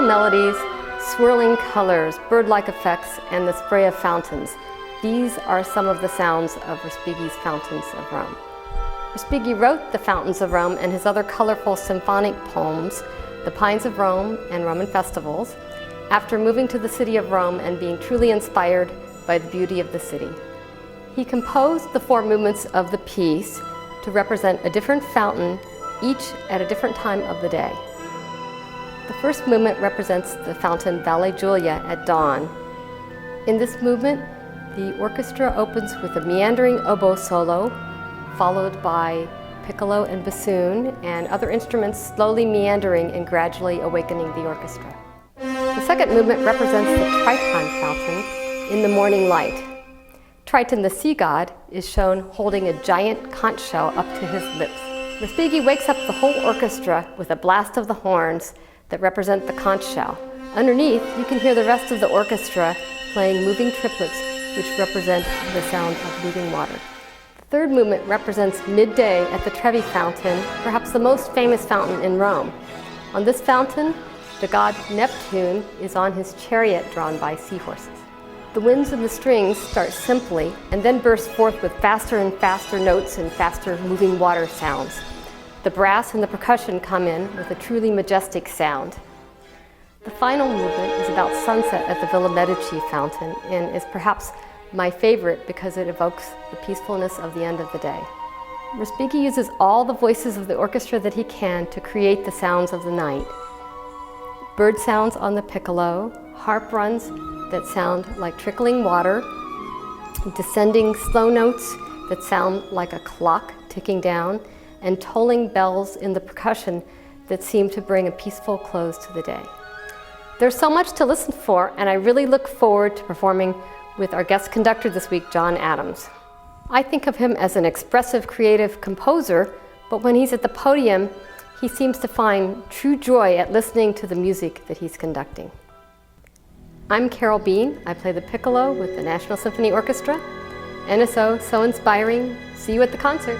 melodies, swirling colors, bird-like effects, and the spray of fountains. These are some of the sounds of Respighi's Fountains of Rome. Respighi wrote the Fountains of Rome and his other colorful symphonic poems, The Pines of Rome and Roman Festivals, after moving to the city of Rome and being truly inspired by the beauty of the city. He composed the 4 movements of the piece to represent a different fountain, each at a different time of the day. The first movement represents the fountain Valle Giulia at dawn. In this movement, the orchestra opens with a meandering oboe solo, followed by piccolo and bassoon, and other instruments slowly meandering and gradually awakening the orchestra. The second movement represents the Triton fountain in the morning light. Triton, the sea god, is shown holding a giant conch shell up to his lips. Respighi wakes up the whole orchestra with a blast of the horns that represent the conch shell. Underneath, you can hear the rest of the orchestra playing moving triplets, which represent the sound of moving water. The third movement represents midday at the Trevi Fountain, perhaps the most famous fountain in Rome. On this fountain, the god Neptune is on his chariot drawn by seahorses. The winds and the strings start simply and then burst forth with faster and faster notes and faster moving water sounds. The brass and the percussion come in with a truly majestic sound. The final movement is about sunset at the Villa Medici fountain and is perhaps my favorite because it evokes the peacefulness of the end of the day. Respighi uses all the voices of the orchestra that he can to create the sounds of the night. Bird sounds on the piccolo, harp runs that sound like trickling water, descending slow notes that sound like a clock ticking down, and tolling bells in the percussion that seem to bring a peaceful close to the day. There's so much to listen for, and I really look forward to performing with our guest conductor this week, John Adams. I think of him as an expressive, creative composer, but when he's at the podium, he seems to find true joy at listening to the music that he's conducting. I'm Carole Bean. I play the piccolo with the National Symphony Orchestra. NSO, so inspiring. See you at the concert.